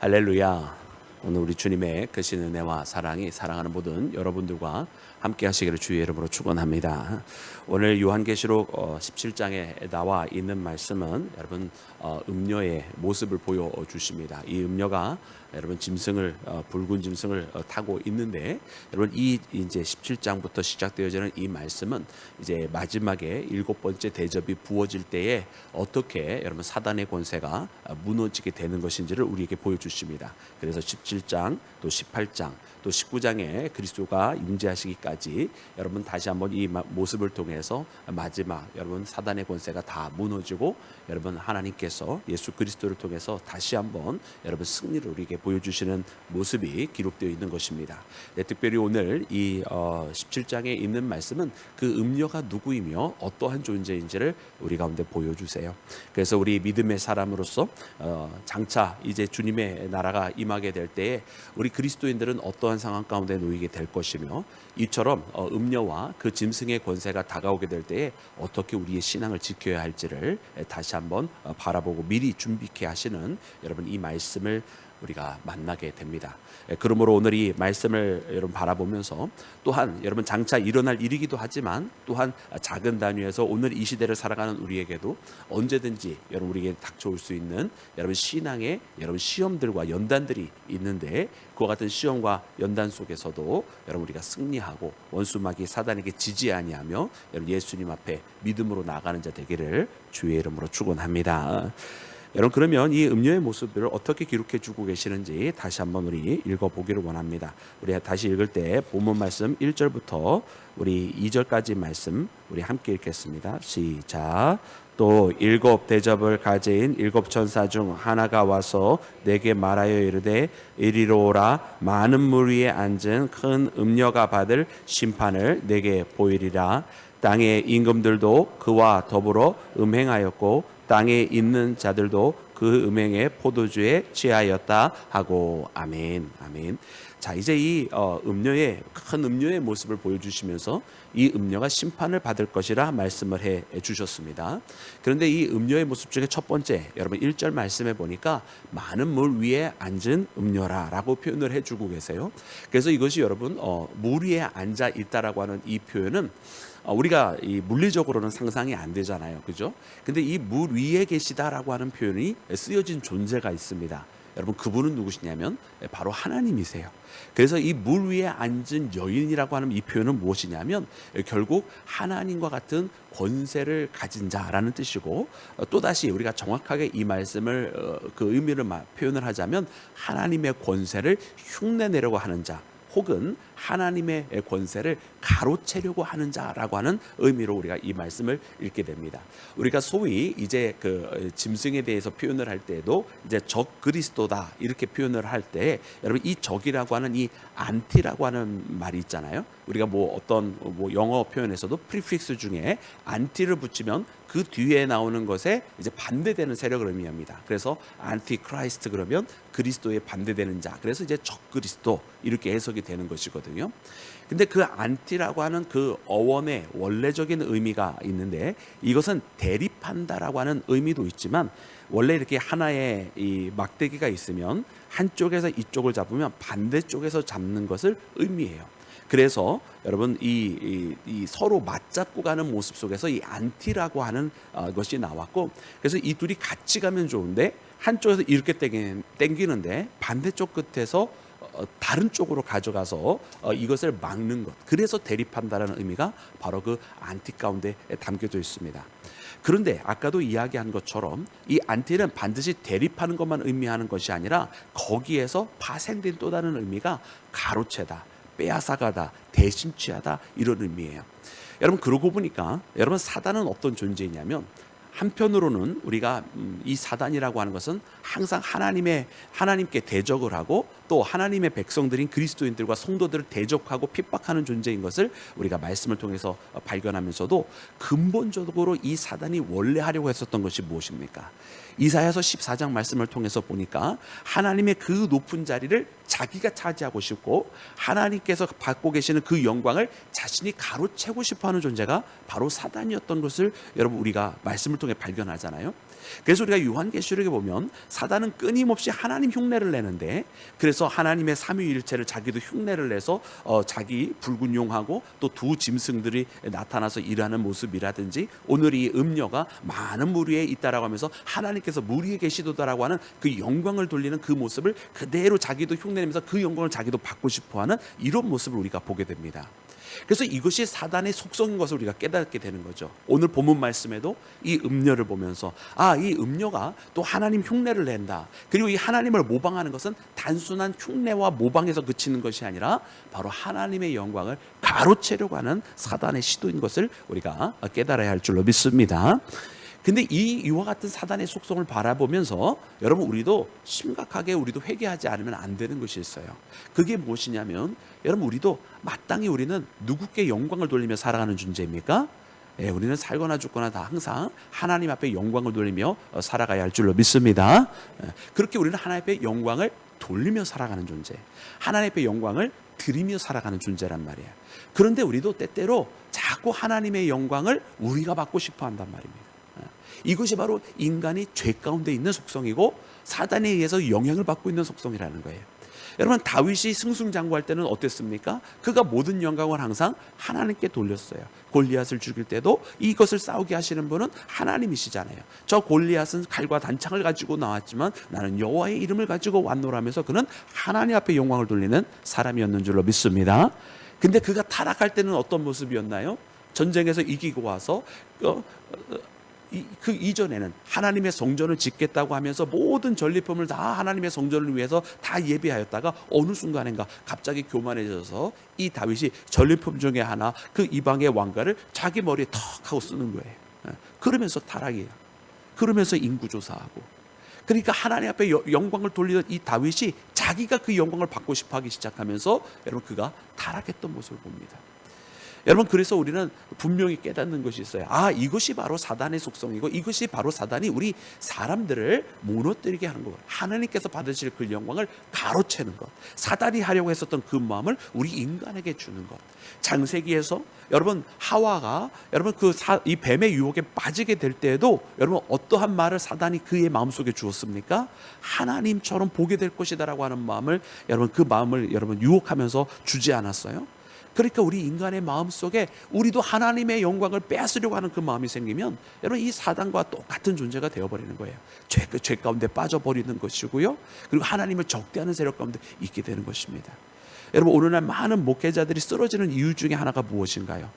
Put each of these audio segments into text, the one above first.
할렐루야. 오늘 우리 주님의 크신 은혜와 사랑이 사랑하는 모든 여러분들과 함께 하시기를 주의 이름으로 축원합니다. 오늘 요한계시록 17장에 나와 있는 말씀은 여러분 음녀의 모습을 보여주십니다. 이 음녀가 여러분 짐승을 붉은 짐승을 타고 있는데, 여러분 이 이제 17장부터 시작되어지는 이 말씀은 이제 마지막에 일곱 번째 대접이 부어질 때에 어떻게 여러분 사단의 권세가 무너지게 되는 것인지를 우리에게 보여주십니다. 그래서 17장 또 18장 또 19장에 그리스도가 임재하시기까지 여러분 다시 한번 이 모습을 통해서 마지막 여러분 사단의 권세가 다 무너지고 여러분 하나님께서 예수 그리스도를 통해서 다시 한번 여러분 승리를 우리에게 보여주시는 모습이 기록되어 있는 것입니다. 네, 특별히 오늘 이 17장에 있는 말씀은 그 음녀가 누구이며 어떠한 존재인지를 우리 가운데 보여주세요. 그래서 우리 믿음의 사람으로서 장차 이제 주님의 나라가 임하게 될 때에 우리 그리스도인들은 어떠한 상황 가운데 놓이게 될 것이며, 이처럼 음녀와 그 짐승의 권세가 다가오게 될 때에 어떻게 우리의 신앙을 지켜야 할지를 다시 한번 바라보고 미리 준비케 하시는 여러분 이 말씀을 우리가 만나게 됩니다. 그러므로 오늘 이 말씀을 여러분 바라보면서 또한 여러분 장차 일어날 일이기도 하지만 또한 작은 단위에서 오늘 이 시대를 살아가는 우리에게도 언제든지 여러분 우리에게 닥쳐올 수 있는 여러분 신앙의 여러분 시험들과 연단들이 있는데, 그와 같은 시험과 연단 속에서도 여러분 우리가 승리하고 원수마귀 사단에게 지지 아니하며 여러분 예수님 앞에 믿음으로 나아가는 자 되기를 주의 이름으로 축원합니다. 여러분 그러면 이 음녀의 모습을 어떻게 기록해 주고 계시는지 다시 한번 우리 읽어보기를 원합니다. 우리 다시 읽을 때 본문 말씀 1절부터 우리 2절까지 말씀 우리 함께 읽겠습니다. 시작. 또 일곱 대접을 가진 일곱 천사 중 하나가 와서 내게 말하여 이르되 이리로 오라. 많은 물 위에 앉은 큰 음녀가 받을 심판을 내게 보이리라. 땅의 임금들도 그와 더불어 음행하였고 땅에 있는 자들도 그 음행의 포도주에 취하였다 하고. 아멘. 아멘. 자, 이제 이 음녀의 큰 음녀의 모습을 보여주시면서 이 음녀가 심판을 받을 것이라 말씀을 해 주셨습니다. 그런데 이 음녀의 모습 중에 첫 번째, 여러분 1절 말씀에 보니까 많은 물 위에 앉은 음녀라라고 표현을 해주고 계세요. 그래서 이것이 여러분 물 위에 앉아 있다라고 하는 이 표현은 우리가 이 물리적으로는 상상이 안 되잖아요, 그죠? 근데 이 물 위에 계시다라고 하는 표현이 쓰여진 존재가 있습니다. 여러분 그분은 누구시냐면 바로 하나님이세요. 그래서 이 물 위에 앉은 여인이라고 하는 이 표현은 무엇이냐면 결국 하나님과 같은 권세를 가진 자라는 뜻이고, 또다시 우리가 정확하게 이 말씀을 그 의미를 표현을 하자면 하나님의 권세를 흉내내려고 하는 자, 혹은 하나님의 권세를 가로채려고 하는 자라고 하는 의미로 우리가 이 말씀을 읽게 됩니다. 우리가 소위 이제 그 짐승에 대해서 표현을 할 때에도 이제 적 그리스도다 이렇게 표현을 할 때, 여러분 이 적이라고 하는 이 안티라고 하는 말이 있잖아요. 우리가 뭐 어떤 영어 표현에서도 프리픽스 중에 안티를 붙이면 그 뒤에 나오는 것에 이제 반대되는 세력을 의미합니다. 그래서 안티 크라이스트 그러면 그리스도에 반대되는 자. 그래서 이제 적 그리스도 이렇게 해석이 되는 것이거든요. 근데 그 안티라고 하는 그 어원의 원래적인 의미가 있는데, 이것은 대립한다라고 하는 의미도 있지만, 원래 이렇게 하나의 이 막대기가 있으면 한쪽에서 이쪽을 잡으면 반대쪽에서 잡는 것을 의미해요. 그래서 여러분 이 서로 맞잡고 가는 모습 속에서 이 안티라고 하는 것이 나왔고, 그래서 이 둘이 같이 가면 좋은데 한쪽에서 이렇게 당기는데 반대쪽 끝에서 다른 쪽으로 가져가서 이것을 막는 것, 그래서 대립한다라는 의미가 바로 그 안티 가운데 담겨져 있습니다. 그런데 아까도 이야기한 것처럼 이 안티는 반드시 대립하는 것만 의미하는 것이 아니라 거기에서 파생된 또 다른 의미가 가로채다, 빼앗아가다, 대신 취하다, 이런 의미예요. 여러분 그러고 보니까 여러분 사단은 어떤 존재이냐면, 한편으로는 우리가 이 사단이라고 하는 것은 항상 하나님께 대적을 하고 또 하나님의 백성들인 그리스도인들과 성도들을 대적하고 핍박하는 존재인 것을 우리가 말씀을 통해서 발견하면서도, 근본적으로 이 사단이 원래 하려고 했었던 것이 무엇입니까? 이사야서 14장 말씀을 통해서 보니까 하나님의 그 높은 자리를 자기가 차지하고 싶고 하나님께서 받고 계시는 그 영광을 자신이 가로채고 싶어하는 존재가 바로 사단이었던 것을 여러분 우리가 말씀을 통해 발견하잖아요. 그래서 우리가 요한계시록에 보면 사단은 끊임없이 하나님 흉내를 내는데, 그래서 하나님의 삼위일체를 자기도 흉내를 내서 자기 붉은 용하고 또 두 짐승들이 나타나서 일하는 모습이라든지, 오늘 이 음녀가 많은 물 위에 있다라고 하면서 하나님께서 물 위에 계시도다라고 하는 그 영광을 돌리는 그 모습을 그대로 자기도 흉내내면서 그 영광을 자기도 받고 싶어하는 이런 모습을 우리가 보게 됩니다. 그래서 이것이 사단의 속성인 것을 우리가 깨닫게 되는 거죠. 오늘 본문 말씀에도 이 음녀를 보면서 이 음녀가 또 하나님 흉내를 낸다. 그리고 이 하나님을 모방하는 것은 단순한 흉내와 모방에서 그치는 것이 아니라 바로 하나님의 영광을 가로채려고 하는 사단의 시도인 것을 우리가 깨달아야 할 줄로 믿습니다. 근데 이와 같은 사단의 속성을 바라보면서 여러분, 우리도 심각하게 우리도 회개하지 않으면 안 되는 것이 있어요. 그게 무엇이냐면, 여러분, 우리도 마땅히 우리는 누구께 영광을 돌리며 살아가는 존재입니까? 우리는 살거나 죽거나 다 항상 하나님 앞에 영광을 돌리며 살아가야 할 줄로 믿습니다. 그렇게 우리는 하나님 앞에 영광을 돌리며 살아가는 존재, 하나님 앞에 영광을 드리며 살아가는 존재란 말이에요. 그런데 우리도 때때로 자꾸 하나님의 영광을 우리가 받고 싶어 한단 말입니다. 이것이 바로 인간이 죄 가운데 있는 속성이고 사단에 의해서 영향을 받고 있는 속성이라는 거예요. 여러분, 다윗이 승승장구할 때는 어땠습니까? 그가 모든 영광을 항상 하나님께 돌렸어요. 골리앗을 죽일 때도 이것을 싸우게 하시는 분은 하나님이시잖아요. 저 골리앗은 칼과 단창을 가지고 나왔지만 나는 여호와의 이름을 가지고 왔노라면서 그는 하나님 앞에 영광을 돌리는 사람이었는 줄로 믿습니다. 근데 그가 타락할 때는 어떤 모습이었나요? 전쟁에서 이기고 와서 그 이전에는 하나님의 성전을 짓겠다고 하면서 모든 전리품을 다 하나님의 성전을 위해서 다 예비하였다가 어느 순간인가 갑자기 교만해져서 이 다윗이 전리품 중에 하나, 그 이방의 왕가를 자기 머리에 턱 하고 쓰는 거예요. 그러면서 타락이에요. 그러면서 인구조사하고. 그러니까 하나님 앞에 영광을 돌리던 이 다윗이 자기가 그 영광을 받고 싶어 하기 시작하면서 여러분, 그가 타락했던 모습을 봅니다. 여러분, 그래서 우리는 분명히 깨닫는 것이 있어요. 이것이 바로 사단의 속성이고 이것이 바로 사단이 우리 사람들을 무너뜨리게 하는 것, 하나님께서 받으실 그 영광을 가로채는 것, 사단이 하려고 했었던 그 마음을 우리 인간에게 주는 것. 창세기에서 여러분, 하와가 여러분 이 뱀의 유혹에 빠지게 될 때에도 여러분, 어떠한 말을 사단이 그의 마음속에 주었습니까? 하나님처럼 보게 될 것이다라고 하는 마음을, 여러분, 그 마음을 여러분 유혹하면서 주지 않았어요? 그러니까 우리 인간의 마음속에 우리도 하나님의 영광을 빼앗으려고 하는 그 마음이 생기면 여러분, 이 사단과 똑같은 존재가 되어버리는 거예요. 죄 가운데 빠져버리는 것이고요, 그리고 하나님을 적대하는 세력 가운데 있게 되는 것입니다. 여러분, 오늘날 많은 목회자들이 쓰러지는 이유 중에 하나가 무엇인가요?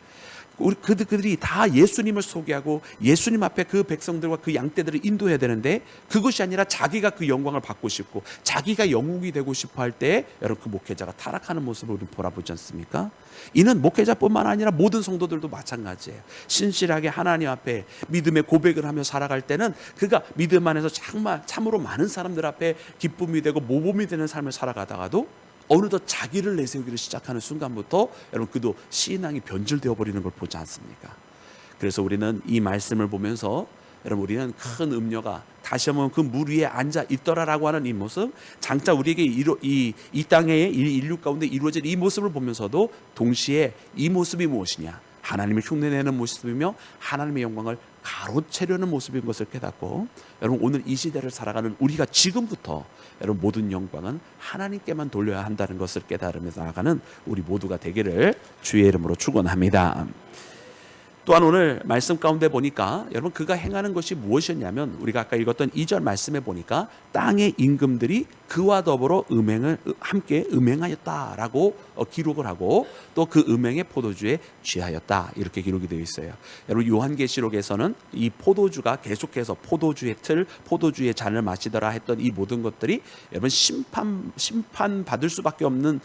그들이 다 예수님을 소개하고 예수님 앞에 그 백성들과 그 양떼들을 인도해야 되는데, 그것이 아니라 자기가 그 영광을 받고 싶고 자기가 영웅이 되고 싶어 할 때 여러분, 그 목회자가 타락하는 모습을 우리는 바라보지 않습니까? 이는 목회자뿐만 아니라 모든 성도들도 마찬가지예요. 신실하게 하나님 앞에 믿음의 고백을 하며 살아갈 때는 그가 믿음 안에서 정말 참으로 많은 사람들 앞에 기쁨이 되고 모범이 되는 삶을 살아가다가도 어느덧 자기를 내세우기를 시작하는 순간부터 여러분, 그도 신앙이 변질되어 버리는 걸 보지 않습니까? 그래서 우리는 이 말씀을 보면서 여러분, 우리는 큰 음녀가 다시 한번 그 물 위에 앉아 있더라라고 하는 이 모습, 장차 우리에게 이 땅의 인류 가운데 이루어진 이 모습을 보면서도 동시에 이 모습이 무엇이냐, 하나님을 흉내내는 모습이며 하나님의 영광을 가로채려는 모습인 것을 깨닫고, 여러분, 오늘 이 시대를 살아가는 우리가 지금부터 여러분, 모든 영광은 하나님께만 돌려야 한다는 것을 깨달으면서 나아가는 우리 모두가 되기를 주의 이름으로 축원합니다. 또한 오늘 말씀 가운데 보니까 여러분, 그가 행하는 것이 무엇이었냐면, 우리가 아까 읽었던 2절 말씀에 보니까 땅의 임금들이 그와 더불어 함께 음행하였다라고 기록을 하고, 또 그 음행의 포도주에 취하였다, 이렇게 기록이 되어 있어요. 여러분, 요한계시록에서는 이 포도주가 계속해서 포도주의 틀, 포도주의 잔을 마시더라 했던 이 모든 것들이 여러분, 심판 받을 수밖에 없는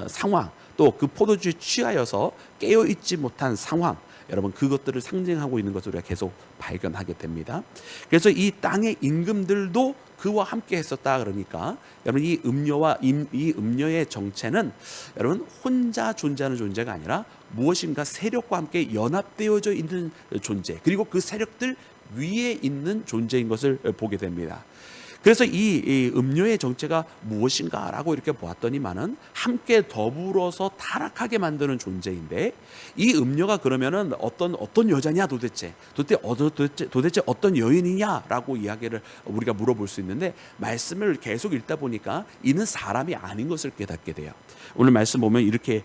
상황, 또 그 포도주에 취하여서 깨어있지 못한 상황, 여러분, 그것들을 상징하고 있는 것을 우리가 계속 발견하게 됩니다. 그래서 이 땅의 임금들도 그와 함께 했었다. 그러니까 여러분, 이 음녀의 정체는 여러분, 혼자 존재하는 존재가 아니라 무엇인가 세력과 함께 연합되어져 있는 존재, 그리고 그 세력들 위에 있는 존재인 것을 보게 됩니다. 그래서 이 음료의 정체가 무엇인가라고 이렇게 보았더니만은 함께 더불어서 타락하게 만드는 존재인데, 이 음료가 그러면은 어떤 여자냐 도대체 어떤 여인이냐라고 이야기를 우리가 물어볼 수 있는데, 말씀을 계속 읽다 보니까 이는 사람이 아닌 것을 깨닫게 돼요. 오늘 말씀 보면 이렇게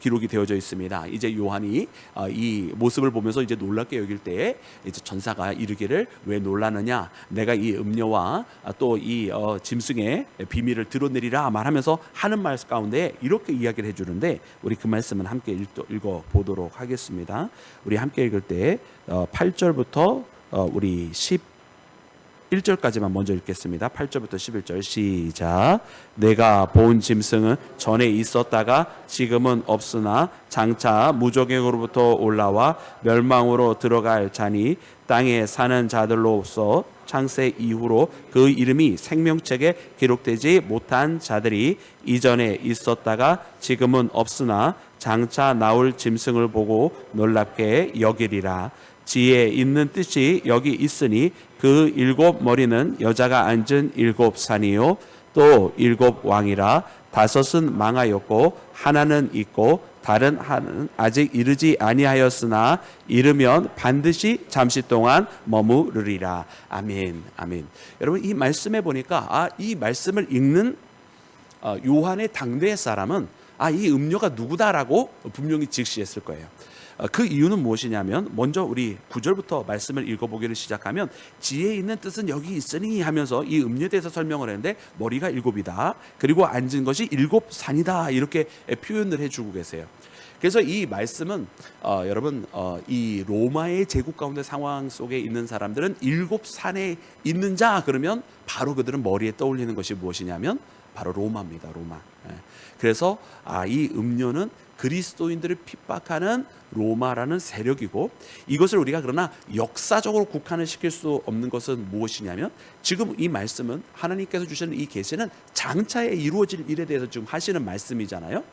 기록이 되어져 있습니다. 이제 요한이 이 모습을 보면서 이제 놀랍게 여길 때에 이제 전사가 이르기를 왜 놀라느냐, 내가 이 음료와 또 이 짐승의 비밀을 드러내리라 말하면서 하는 말 가운데 이렇게 이야기를 해주는데, 우리 그 말씀은 함께 읽어 보도록 하겠습니다. 우리 함께 읽을 때 8절부터 우리 11절까지만 먼저 읽겠습니다. 8절부터 11절 시작. 내가 본 짐승은 전에 있었다가 지금은 없으나 장차 무적행으로부터 올라와 멸망으로 들어갈 자니, 땅에 사는 자들로서 창세 이후로 그 이름이 생명책에 기록되지 못한 자들이 이전에 있었다가 지금은 없으나 장차 나올 짐승을 보고 놀랍게 여기리라. 지혜에 있는 뜻이 여기 있으니 그 7 머리는 여자가 앉은 7 산이요 또 7 왕이라. 5은 망하였고 하나는 있고 다른 하나는 아직 이르지 아니하였으나 이르면 반드시 잠시 동안 머무르리라. 아멘. 아멘. 여러분, 이 말씀에 보니까 이 말씀을 읽는 요한의 당대 사람은 이 음료가 누구다라고 분명히 직시했을 거예요. 그 이유는 무엇이냐면, 먼저 우리 9절부터 말씀을 읽어보기를 시작하면 지혜에 있는 뜻은 여기 있으니 하면서 이 음료에 대해서 설명을 했는데, 머리가 7이다 그리고 앉은 것이 7 산이다 이렇게 표현을 해주고 계세요. 그래서 이 말씀은 여러분 이 로마의 제국 가운데 상황 속에 있는 사람들은 7 산에 있는 자 그러면 바로 그들은 머리에 떠올리는 것이 무엇이냐면 바로 로마입니다. 로마. 그래서 이 음료는 그리스도인들을 핍박하는 로마라는 세력이고, 이것을 우리가 그러나 역사적으로 국한을 시킬 수 없는 것은 무엇이냐면, 지금 이 말씀은 하나님께서 주시는 이 계시는 장차에 이루어질 일에 대해서 지금 하시는 말씀이잖아요.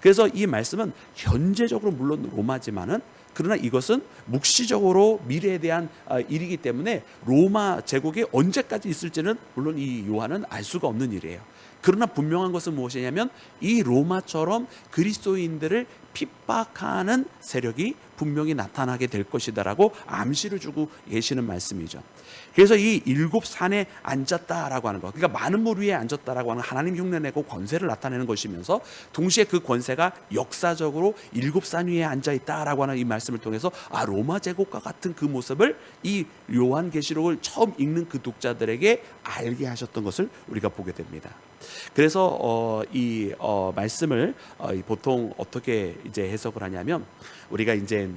그래서 이 말씀은 현재적으로 물론 로마지만은, 그러나 이것은 묵시적으로 미래에 대한 일이기 때문에 로마 제국이 언제까지 있을지는 물론 이 요한은 알 수가 없는 일이에요. 그러나 분명한 것은 무엇이냐면, 이 로마처럼 그리스도인들을 핍박하는 세력이 분명히 나타나게 될 것이다라고 암시를 주고 계시는 말씀이죠. 그래서 이 7 산에 앉았다라고 하는 것, 그러니까 많은 물 위에 앉았다라고 하는 하나님 흉내내고 권세를 나타내는 것이면서, 동시에 그 권세가 역사적으로 7 산 위에 앉아 있다라고 하는 이 말씀을 통해서 로마 제국과 같은 그 모습을 이 요한계시록을 처음 읽는 그 독자들에게 알게 하셨던 것을 우리가 보게 됩니다. 그래서 이 말씀을 보통 어떻게 이제 해석을 하냐면, 우리가 이제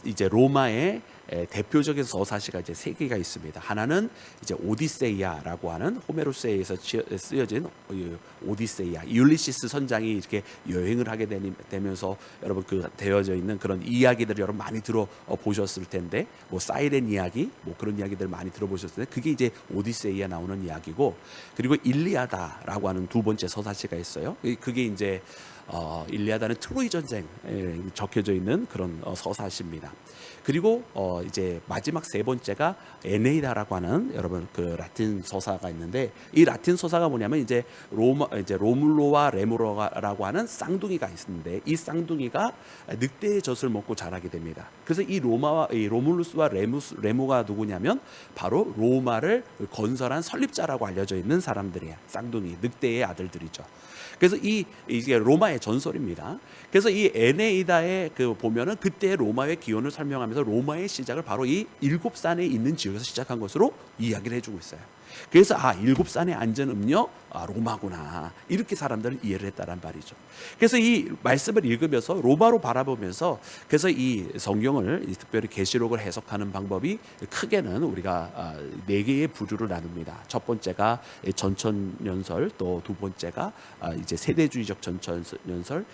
이제 로마의 대표적인 서사시가 이제 3개가 있습니다. 하나는 이제 오디세이아라고 하는 호메로스에서 쓰여진 오디세이아, 율리시스 선장이 이렇게 여행을 하게 되면서 여러분 그 되어져 있는 그런 이야기들을 여러분 많이 들어보셨을 텐데, 뭐 사이렌 이야기, 뭐 그런 이야기들 많이 들어보셨을 텐데, 그게 이제 오디세이아 나오는 이야기고, 그리고 일리아다라고 하는 2번째 서사시가 있어요. 그게 이제 일리아다는 트로이 전쟁에 적혀져 있는 그런 서사시입니다. 그리고 이제 마지막 3번째가 에네이다라고 하는 여러분 그 라틴 서사가 있는데, 이 라틴 서사가 뭐냐면 이제 로물로와 레무로라고 하는 쌍둥이가 있는데, 이 쌍둥이가 늑대의 젖을 먹고 자라게 됩니다. 그래서 이 로물루스와 레무가 누구냐면 바로 로마를 건설한 설립자라고 알려져 있는 사람들이에요. 쌍둥이, 늑대의 아들들이죠. 그래서 이게 로마의 전설입니다. 그래서 이 에네이다에 보면은 그때 로마의 기원을 설명하면서 로마의 시작을 바로 이 7 산에 있는 지역에서 시작한 것으로 이야기를 해주고 있어요. 그래서 7 산에 앉은 음료 로마구나, 이렇게 사람들은 이해를 했다란 말이죠. 그래서 이 말씀을 읽으면서 로마로 바라보면서, 그래서 이 성경을 특별히 계시록을 해석하는 방법이 크게는 우리가 4개의 부류를 나눕니다. 첫 번째가 전천연설, 또 2번째가 이제 세대주의적 전천연설,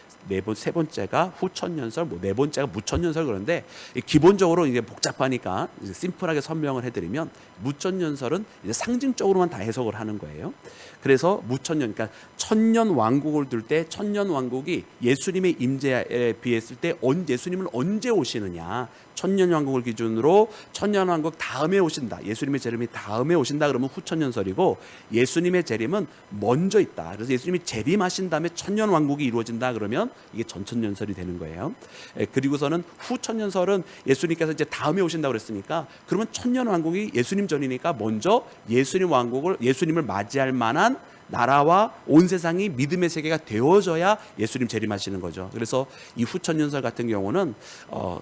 세 번째가 후천연설, 뭐 4번째가 무천연설. 그런데 기본적으로 이제 복잡하니까 이제 심플하게 설명을 해드리면, 무천연설은 이제 상징 상징적으로만 다 해석을 하는 거예요. 그래서 무천년, 그러니까 천년 왕국을 둘 때 천년 왕국이 예수님의 임재에 비했을 때 예수님은 언제 오시느냐, 천년 왕국을 기준으로 천년 왕국 다음에 오신다, 예수님의 재림이 다음에 오신다 그러면 후천년설이고, 예수님의 재림은 먼저 있다, 그래서 예수님이 재림하신 다음에 천년 왕국이 이루어진다 그러면 이게 전천년설이 되는 거예요. 그리고서는 후천년설은 예수님께서 이제 다음에 오신다고 그랬으니까, 그러면 천년 왕국이 예수님 전이니까 먼저 예수님을 맞이할 만한 나라와 온 세상이 믿음의 세계가 되어져야 예수님 재림하시는 거죠. 그래서 이 후천년설 같은 경우는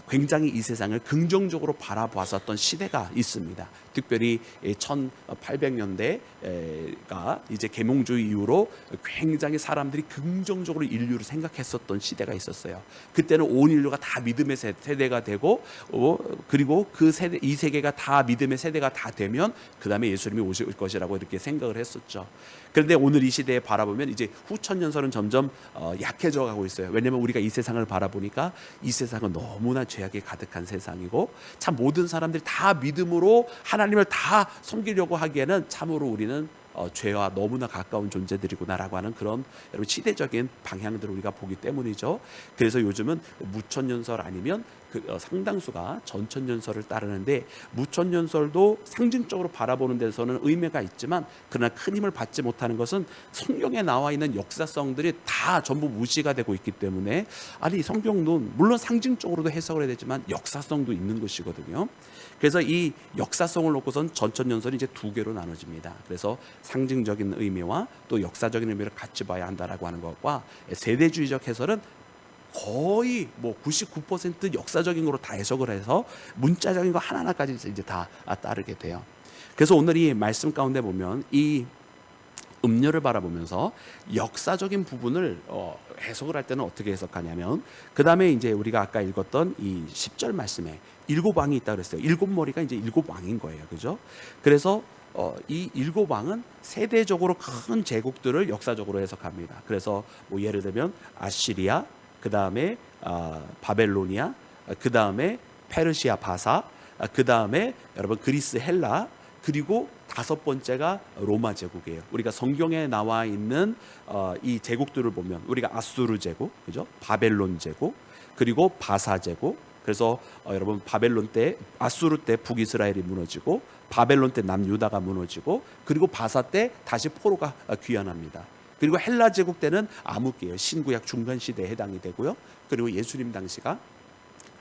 굉장히 이 세상을 긍정적으로 바라보았었던 시대가 있습니다. 특별히 1800년대가 이제 계몽주의 이후로 굉장히 사람들이 긍정적으로 인류를 생각했었던 시대가 있었어요. 그때는 온 인류가 다 믿음의 세대가 되고, 그리고 이 세계가 다 믿음의 세대가 다 되면 그 다음에 예수님이 오실 것이라고 이렇게 생각을 했었죠. 그런데 오늘 이 시대에 바라보면 이제 후천년설은 점점 약해져 가고 있어요. 왜냐하면 우리가 이 세상을 바라보니까 이 세상은 너무나 죄악이 가득한 세상이고, 참 모든 사람들이 다 믿음으로 하나님을 다 섬기려고 하기에는 참으로 우리는 죄와 너무나 가까운 존재들이구나라고 하는 그런 여러분 시대적인 방향들을 우리가 보기 때문이죠. 그래서 요즘은 무천년설 아니면 상당수가 전천년설을 따르는데, 무천년설도 상징적으로 바라보는 데서는 의미가 있지만, 그러나 큰 힘을 받지 못하는 것은 성경에 나와 있는 역사성들이 다 전부 무시가 되고 있기 때문에, 아니 성경은 물론 상징적으로도 해석을 해야 되지만 역사성도 있는 것이거든요. 그래서 이 역사성을 놓고선 전천년설이 이제 두 개로 나눠집니다. 그래서 상징적인 의미와 또 역사적인 의미를 같이 봐야 한다라고 하는 것과, 세대주의적 해설은 거의 99% 역사적인 거로 다 해석을 해서 문자적인 거 하나하나까지 이제 다 따르게 돼요. 그래서 오늘 이 말씀 가운데 보면 이 음료를 바라보면서 역사적인 부분을 해석을 할 때는 어떻게 해석하냐면, 그 다음에 이제 우리가 아까 읽었던 이 10절 말씀에 7왕이 있다 그랬어요. 7머리가 이제 7왕인 거예요, 그죠? 그래서 이 7왕은 세대적으로 큰 제국들을 역사적으로 해석합니다. 그래서 예를 들면 아시리아, 그 다음에 바벨로니아, 그 다음에 페르시아 바사, 그 다음에 여러분 그리스 헬라, 그리고 5번째가 로마 제국이에요. 우리가 성경에 나와 있는 이 제국들을 보면 우리가 아수르 제국, 그죠? 바벨론 제국, 그리고 바사 제국. 그래서 여러분 바벨론 때, 아수르 때 북이스라엘이 무너지고, 바벨론 때 남유다가 무너지고, 그리고 바사 때 다시 포로가 귀환합니다. 그리고 헬라 제국 때는 암흑기예요. 신구약 중간 시대에 해당이 되고요. 그리고 예수님 당시가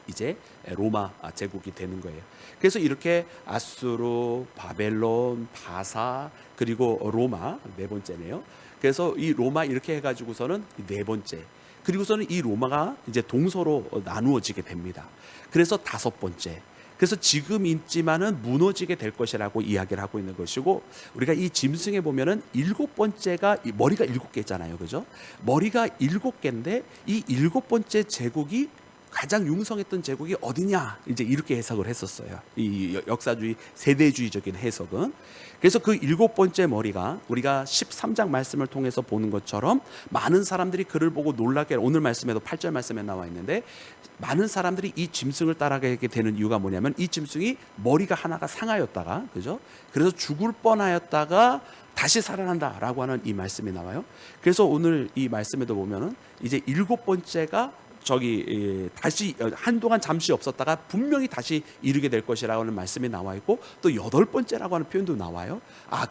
이제 로마 제국이 되는 거예요. 그래서 이렇게 아수르, 바벨론, 바사, 그리고 로마 네 번째네요. 그래서 이 로마 이렇게 해가지고서는 네 번째. 그리고서는 이 로마가 이제 동서로 나누어지게 됩니다. 그래서 5번째. 그래서 지금 있지만은 무너지게 될 것이라고 이야기를 하고 있는 것이고, 우리가 이 짐승에 보면은 7번째가 머리가 7개잖아요, 그죠? 머리가 7개인데 이 7번째 제국이 가장 융성했던 제국이 어디냐, 이제 이렇게 해석을 했었어요. 이 역사주의 세대주의적인 해석은. 그래서 그 7번째 머리가 우리가 13장 말씀을 통해서 보는 것처럼 많은 사람들이 그를 보고 놀라게, 오늘 말씀에도 8절 말씀에 나와 있는데, 많은 사람들이 이 짐승을 따라가게 되는 이유가 뭐냐면, 이 짐승이 머리가 하나가 상하였다가, 그죠? 그래서 죽을 뻔하였다가 다시 살아난다라고 하는 이 말씀이 나와요. 그래서 오늘 이 말씀에도 보면은 이제 7번째가 다시 한동안 잠시 없었다가 분명히 다시 이르게 될 것이라고 하는 말씀이 나와 있고, 또 8번째라고 하는 표현도 나와요.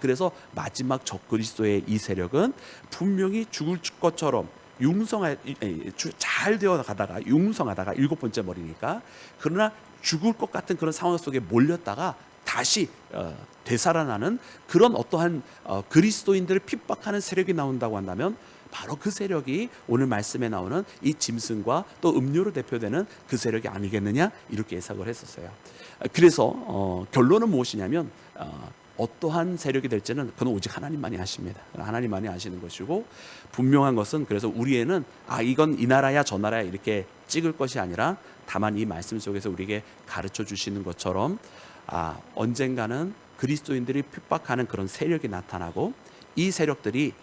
그래서 마지막 적그리스도의 이 세력은 분명히 죽을 것처럼 잘 되어 가다가 융성하다가 7번째 머리니까, 그러나 죽을 것 같은 그런 상황 속에 몰렸다가 다시 되살아나는 그런 어떠한 그리스도인들을 핍박하는 세력이 나온다고 한다면, 바로 그 세력이 오늘 말씀에 나오는 이 짐승과 또 음료로 대표되는 그 세력이 아니겠느냐, 이렇게 해석을 했었어요. 그래서 결론은 무엇이냐면, 어떠한 세력이 될지는 그건 오직 하나님만이 아십니다. 하나님만이 아시는 것이고, 분명한 것은, 그래서 우리에는 이건 이 나라야 저 나라야 이렇게 찍을 것이 아니라, 다만 이 말씀 속에서 우리에게 가르쳐 주시는 것처럼 언젠가는 그리스도인들이 핍박하는 그런 세력이 나타나고, 이 세력들이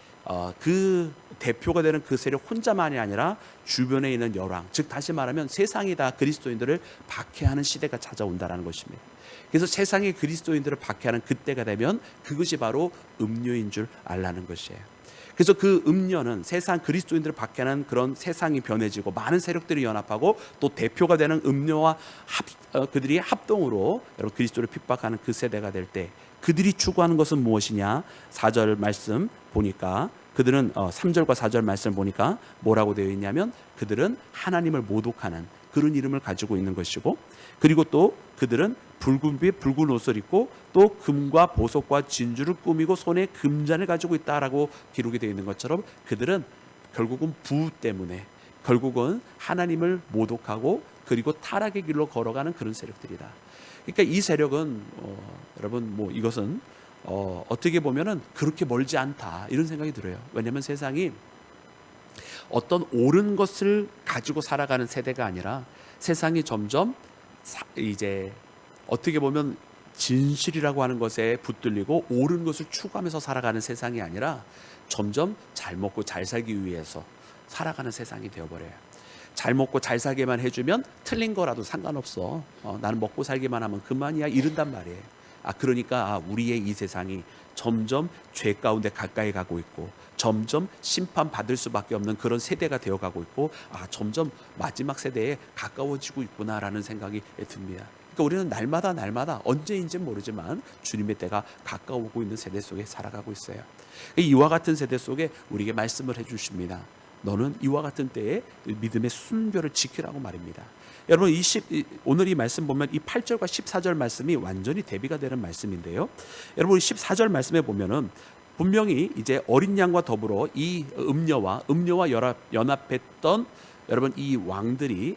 그 대표가 되는 그 세력 혼자만이 아니라 주변에 있는 열왕, 즉 다시 말하면 세상이 다 그리스도인들을 박해하는 시대가 찾아온다라는 것입니다. 그래서 세상이 그리스도인들을 박해하는 그때가 되면 그것이 바로 음료인 줄 알라는 것이에요. 그래서 그 음료는 세상 그리스도인들을 박해하는 그런 세상이 변해지고 많은 세력들이 연합하고 또 대표가 되는 음료와 그들이 합동으로 여러분 그리스도를 핍박하는 그 세대가 될 때 그들이 추구하는 것은 무엇이냐? 4절 말씀 보니까 그들은 3절과 4절 말씀 보니까 뭐라고 되어 있냐면 그들은 하나님을 모독하는 그런 이름을 가지고 있는 것이고, 그리고 또 그들은 붉은 빛 붉은 옷을 입고 또 금과 보석과 진주를 꾸미고 손에 금잔을 가지고 있다라고 기록이 되어 있는 것처럼 그들은 결국은 부 때문에 결국은 하나님을 모독하고 그리고 타락의 길로 걸어가는 그런 세력들이다. 그러니까 이 세력은 여러분 뭐 이것은 어떻게 보면은 그렇게 멀지 않다 이런 생각이 들어요. 왜냐하면 세상이 어떤 옳은 것을 가지고 살아가는 세대가 아니라 세상이 점점 이제 어떻게 보면 진실이라고 하는 것에 붙들리고 옳은 것을 추구하면서 살아가는 세상이 아니라 점점 잘 먹고 잘 살기 위해서 살아가는 세상이 되어버려요. 잘 먹고 잘 살게만 해주면 틀린 거라도 상관없어. 나는 먹고 살기만 하면 그만이야 이른단 말이에요. 그러니까 우리의 이 세상이 점점 죄 가운데 가까이 가고 있고 점점 심판받을 수밖에 없는 그런 세대가 되어가고 있고 점점 마지막 세대에 가까워지고 있구나라는 생각이 듭니다. 그러니까 우리는 날마다 언제인지는 모르지만 주님의 때가 가까워오고 있는 세대 속에 살아가고 있어요. 이와 같은 세대 속에 우리에게 말씀을 해주십니다. 너는 이와 같은 때에 믿음의 순별을 지키라고 말입니다. 여러분 오늘 이 말씀 보면 이 8절과 14절 말씀이 완전히 대비가 되는 말씀인데요. 여러분 14절 말씀에 보면은 분명히 이제 어린 양과 더불어 이 음녀와 연합했던 여러분 이 왕들이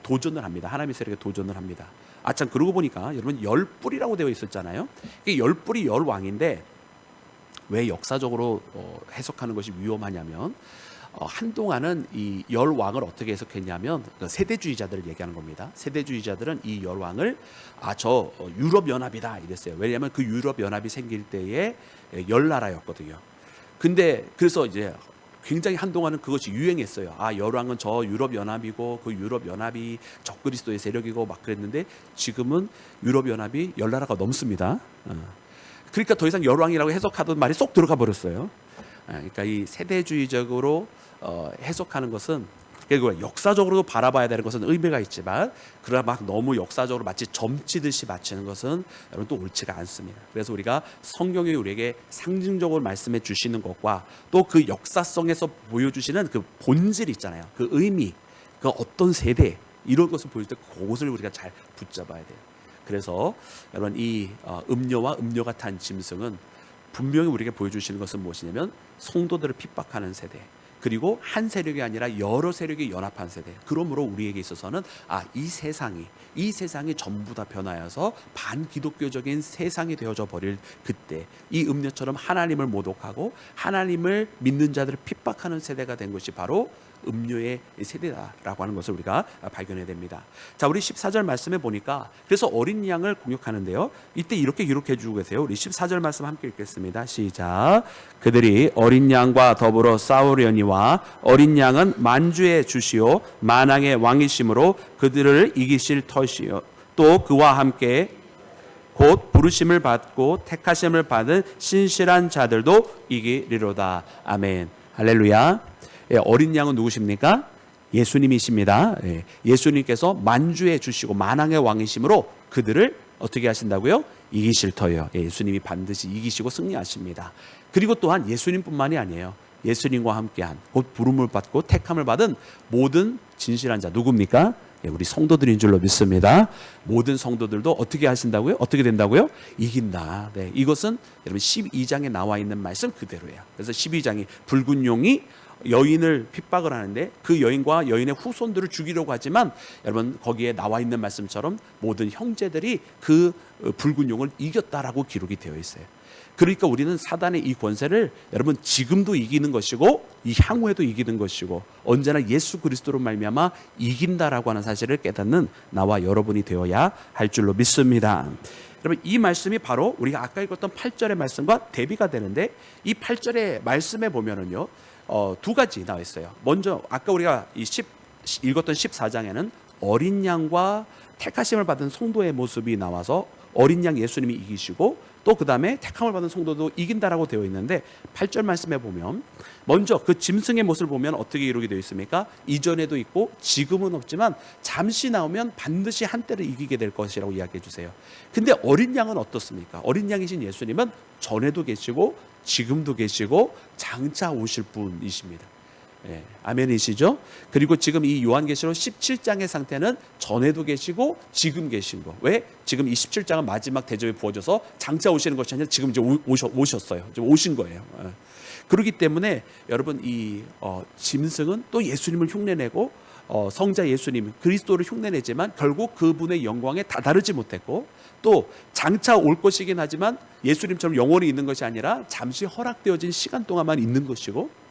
도전을 합니다. 하나님의 세력에 도전을 합니다. 참 그러고 보니까 여러분 열뿔이라고 되어 있었잖아요. 이게 열뿔이 열왕인데 왜 역사적으로 해석하는 것이 위험하냐면 한동안은 이 열왕을 어떻게 해석했냐면 세대주의자들을 얘기하는 겁니다. 세대주의자들은 이 열왕을 저 유럽연합이다 이랬어요. 왜냐하면 그 유럽연합이 생길 때에 열나라였거든요. 근데 그래서 이제 굉장히 한동안은 그것이 유행했어요. 열왕은 저 유럽연합이고 그 유럽연합이 적그리스도의 세력이고 막 그랬는데 지금은 유럽연합이 열나라가 넘습니다. 그러니까 더 이상 열왕이라고 해석하던 말이 쏙 들어가 버렸어요. 그러니까 이 세대주의적으로 해석하는 것은 역사적으로도 바라봐야 되는 것은 의미가 있지만 그러나 막 너무 역사적으로 마치 점치듯이 바치는 것은 여러분 또 옳지가 않습니다. 그래서 우리가 성경이 우리에게 상징적으로 말씀해 주시는 것과 또 그 역사성에서 보여주시는 그 본질 있잖아요. 그 의미, 그 어떤 세대 이런 것을 보일 때 그것을 우리가 잘 붙잡아야 돼요. 그래서 여러분 이 음료와 음료가 탄 짐승은 분명히 우리에게 보여주시는 것은 무엇이냐면 성도들을 핍박하는 세대, 그리고 한 세력이 아니라 여러 세력이 연합한 세대. 그러므로 우리에게 있어서는 이 세상이 전부 다 변하여서 반기독교적인 세상이 되어져 버릴 그때 이 음료처럼 하나님을 모독하고 하나님을 믿는 자들을 핍박하는 세대가 된 것이 바로 음료의 세대다라고 하는 것을 우리가 발견해야 됩니다. 자, 우리 14절 말씀에 보니까 그래서 어린 양을 공격하는데요. 이때 이렇게 기록해 주고 계세요. 우리 14절 말씀 함께 읽겠습니다. 시작. 그들이 어린 양과 더불어 싸우려니와 어린 양은 만주의 주시오 만왕의 왕이심으로 그들을 이기실 터시요 또 그와 함께 곧 부르심을 받고 택하심을 받은 신실한 자들도 이기리로다. 아멘. 할렐루야. 어린 양은 누구십니까? 예수님이십니다. 예수님께서 만주해 주시고 만왕의 왕이심으로 그들을 어떻게 하신다고요? 이기실 터요. 예수님이 반드시 이기시고 승리하십니다. 그리고 또한 예수님뿐만이 아니에요. 예수님과 함께한 곧 부름을 받고 택함을 받은 모든 진실한 자 누굽니까? 우리 성도들인 줄로 믿습니다. 모든 성도들도 어떻게 하신다고요? 어떻게 된다고요? 이긴다. 이것은 여러분 12장에 나와 있는 말씀 그대로예요. 그래서 12장이 붉은 용이 여인을 핍박을 하는데 그 여인과 여인의 후손들을 죽이려고 하지만 여러분 거기에 나와 있는 말씀처럼 모든 형제들이 그 붉은 용을 이겼다라고 기록이 되어 있어요. 그러니까 우리는 사단의 이 권세를 여러분 지금도 이기는 것이고 이 향후에도 이기는 것이고 언제나 예수 그리스도로 말미암아 이긴다라고 하는 사실을 깨닫는 나와 여러분이 되어야 할 줄로 믿습니다. 여러분 이 말씀이 바로 우리가 아까 읽었던 8절의 말씀과 대비가 되는데 이 8절의 말씀에 보면은요 두 가지 나와 있어요. 먼저 아까 우리가 읽었던 14장에는 어린 양과 택하심을 받은 성도의 모습이 나와서 어린 양 예수님이 이기시고 또 그 다음에 택함을 받은 성도도 이긴다라고 되어 있는데 8절 말씀에 보면 먼저 그 짐승의 모습을 보면 어떻게 이루게 되어 있습니까? 이전에도 있고 지금은 없지만 잠시 나오면 반드시 한때를 이기게 될 것이라고 이야기해 주세요. 근데 어린 양은 어떻습니까? 어린 양이신 예수님은 전에도 계시고 지금도 계시고 장차 오실 분이십니다. 예, 아멘이시죠? 그리고 지금 이 요한계시록 17장의 상태는 전에도 계시고 지금 계신 거. 왜? 지금 이 17장은 마지막 대접이 부어져서 장차 오시는 것이 아니라 지금 이제 오셨어요. 지금 오신 거예요. 예. 그렇기 때문에 여러분 이 짐승은 또 예수님을 흉내내고 성자 예수님 그리스도를 흉내내지만 결국 그분의 영광에 다다르지 못했고 또 장차 올 것이긴 하지만 예수님처럼 영원히 있는 것이 아니라 잠시 허락되어진 시간 동안만 있는 것이고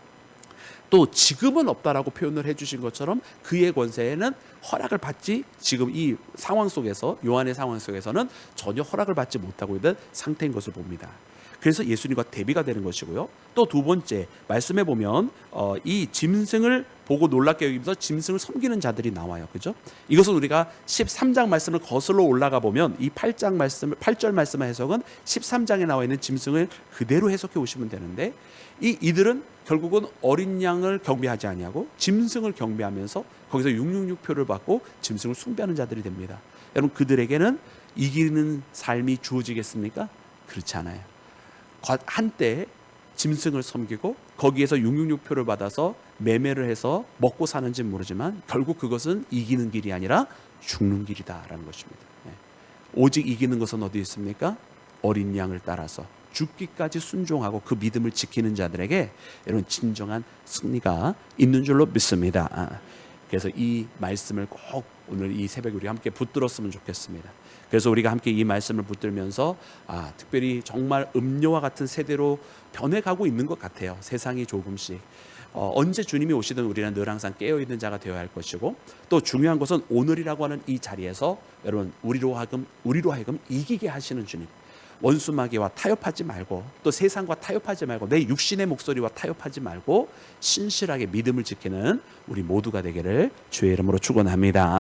또 지금은 없다라고 표현을 해주신 것처럼 그의 권세에는 허락을 받지 지금 이 상황 속에서 요한의 상황 속에서는 전혀 허락을 받지 못하고 있는 상태인 것을 봅니다. 그래서 예수님과 대비가 되는 것이고요. 또 두 번째 말씀에 보면 이 짐승을 보고 놀랍게 여기면서 짐승을 섬기는 자들이 나와요. 그죠? 이것은 우리가 13장 말씀을 거슬러 올라가 보면 이 8절 말씀의 해석은 13장에 나와 있는 짐승을 그대로 해석해 오시면 되는데 이들은 결국은 어린 양을 경배하지 아니하고 짐승을 경배하면서 거기서 666표를 받고 짐승을 숭배하는 자들이 됩니다. 여러분 그들에게는 이기는 삶이 주어지겠습니까? 그렇지 않아요. 한때 짐승을 섬기고 거기에서 666표를 받아서 매매를 해서 먹고 사는지 모르지만 결국 그것은 이기는 길이 아니라 죽는 길이다라는 것입니다. 오직 이기는 것은 어디 있습니까? 어린 양을 따라서 죽기까지 순종하고 그 믿음을 지키는 자들에게 이런 진정한 승리가 있는 줄로 믿습니다. 그래서 이 말씀을 꼭 오늘 이 새벽에 우리 함께 붙들었으면 좋겠습니다. 그래서 우리가 함께 이 말씀을 붙들면서 특별히 정말 음료와 같은 세대로 변해가고 있는 것 같아요. 세상이 조금씩 언제 주님이 오시든 우리는 늘 항상 깨어있는 자가 되어야 할 것이고 또 중요한 것은 오늘이라고 하는 이 자리에서 여러분 우리로 하여금 이기게 하시는 주님, 원수마귀와 타협하지 말고 또 세상과 타협하지 말고 내 육신의 목소리와 타협하지 말고 신실하게 믿음을 지키는 우리 모두가 되기를 주의 이름으로 축원합니다.